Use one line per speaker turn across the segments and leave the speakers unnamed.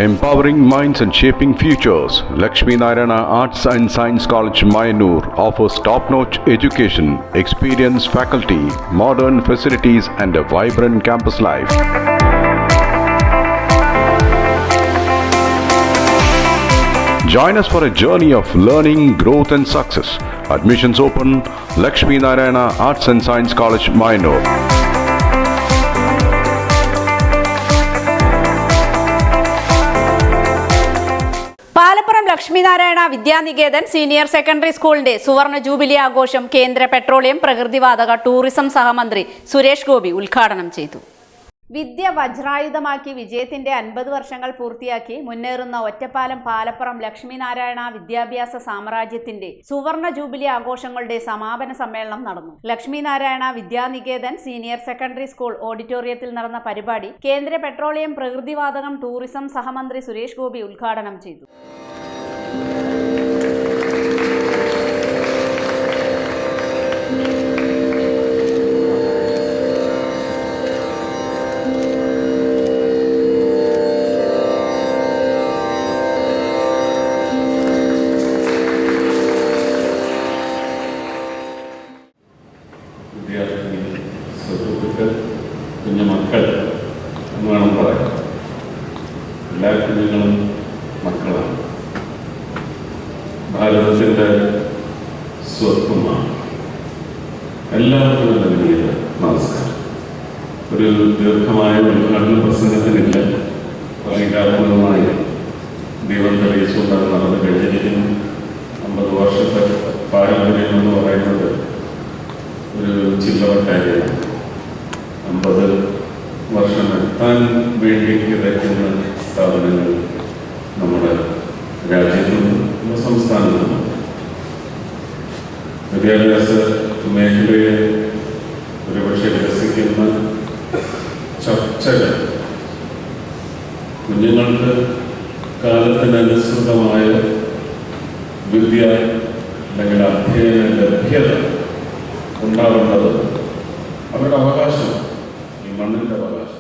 Empowering minds and shaping futures, Lakshmi Narayana Arts and Science College, Mayanur offers top-notch education, experienced faculty, modern facilities and a vibrant campus life. Join us for a journey of learning, growth and success. Admissions open, Lakshmi Narayana Arts and Science College, Mayanur.
Palappuram Lakshmi Narayana Vidyaniketan senior secondary സ്കൂളിന്റെ സുവർണ jubilee ആഘോഷം കേന്ദ്ര petroleum പ്രകൃതിവാതക tourism സഹമന്ത്രി സുരേഷ് ഗോപി ഉദ്ഘാടനം ചെയ്തു. വിദ്യ വജ്രായുധമാക്കി വിജയത്തിന്റെ 50 വർഷങ്ങൾ പൂർത്തിയാക്കി മുന്നേറുന്ന ഒറ്റപ്പാലം പാലപ്പുറം ലക്ഷ്മി നാരായണ വിദ്യാഭ്യാസ സാമ്രാജ്യത്തിന്റെ സുവർണ ജൂബിലി ആഘോഷങ്ങളുടെ സമാപന സമ്മേളനം നടന്നു. Lakshmi Narayana Vidyaniketan senior secondary school ഓഡിറ്റോറിയത്തിൽ നടന്ന പരിപാടി കേന്ദ്ര പെട്രോളിയം പ്രകൃതിവാതകം ടൂറിസം സഹമന്ത്രി സുരേഷ് ഗോപി ഉദ്ഘാടനം ചെയ്തു.
കുഞ്ഞു മക്കൾ എന്ന് വേണം പറയാം. എല്ലാ കുഞ്ഞുങ്ങളും മക്കളാണ്, ഭാരതത്തിൻ്റെ സ്വത്വമാണ്. എല്ലാവർക്കും നൽകിയ നമസ്കാരം. ഒരു ദീർഘമായ ഉദ്ഘാടന പ്രസംഗത്തിനില്ല, പ്രതീകാത്മകമായി ദൈവം തെളിയിച്ചുകൊണ്ടാണ് നടന്നു കഴിഞ്ഞിരിക്കുന്നു. 50 വർഷത്തെ പാരമ്പര്യം എന്ന് പറയുന്നത് ഒരു ചില്ലറ കാര്യമാണ്. 50 വർഷം എത്താൻ വേണ്ടി കിടക്കുന്ന സ്ഥാപനങ്ങൾ നമ്മുടെ രാജ്യത്തും നമ്മുടെ സംസ്ഥാനത്തും. വിദ്യാഭ്യാസ മേഖലയെ ഒരുപക്ഷെ വികസിക്കുന്ന ചർച്ചകൾ കുഞ്ഞുങ്ങൾക്ക് കാലത്തിനനുസൃതമായ വിദ്യ അല്ലെങ്കിൽ അധ്യയന ലഭ്യത ഉണ്ടാവേണ്ടത് അവരുടെ അവകാശം, ഈ മണ്ണിന്റെ അവകാശം.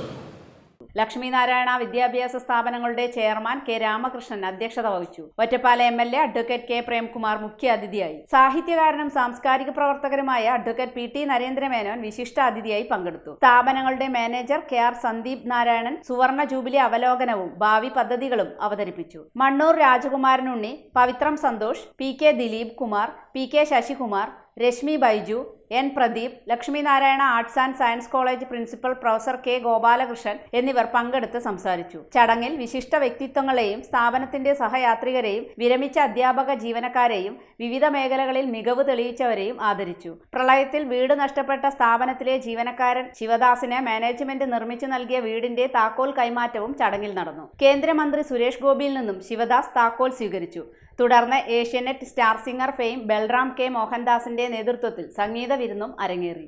ലക്ഷ്മി നാരായണ വിദ്യാഭ്യാസ സ്ഥാപനങ്ങളുടെ ചെയർമാൻ കെ രാമകൃഷ്ണൻ അധ്യക്ഷത വഹിച്ചു. Ottapalam MLA advocate K Premkumar മുഖ്യ അതിഥിയായി. സാഹിത്യകാരനും സാംസ്കാരിക പ്രവർത്തകരുമായ അഡ്വക്കേറ്റ് PT നരേന്ദ്രമേനോൻ വിശിഷ്ട അതിഥിയായി പങ്കെടുത്തു. സ്ഥാപനങ്ങളുടെ മാനേജർ KR സന്ദീപ് നാരായണൻ സുവർണ ജൂബിലി അവലോകനവും ഭാവി പദ്ധതികളും അവതരിപ്പിച്ചു. മണ്ണൂർ രാജകുമാരനുണ്ണി, Pavithram Santhosh, PK Dileep Kumar, PK Sasikumar, Rashmi Baiju, N Pradeep, Lakshmi Narayana arts and science college principal professor K Gopalakrishnan എന്നിവർ പങ്കെടുത്ത് സംസാരിച്ചു. ചടങ്ങിൽ വിശിഷ്ട വ്യക്തിത്വങ്ങളെയും സ്ഥാപനത്തിന്റെ സഹയാത്രികരെയും വിരമിച്ച അധ്യാപക ജീവനക്കാരെയും വിവിധ മേഖലകളിൽ മികവ് തെളിയിച്ചവരെയും ആദരിച്ചു. പ്രളയത്തിൽ വീട് നഷ്ടപ്പെട്ട സ്ഥാപനത്തിലെ ജീവനക്കാരൻ ശിവദാസിന് മാനേജ്മെന്റ് നിർമ്മിച്ചു നൽകിയ വീടിന്റെ താക്കോൽ കൈമാറ്റവും ചടങ്ങിൽ നടന്നു. കേന്ദ്രമന്ത്രി സുരേഷ് ഗോപിയിൽ നിന്നും ശിവദാസ് താക്കോൽ സ്വീകരിച്ചു. തുടർന്ന് Asianet star singer fame Balram K മോഹൻദാസിന്റെ നേതൃത്വത്തിൽ സംഗീത വിരുന്നും അരങ്ങേറി.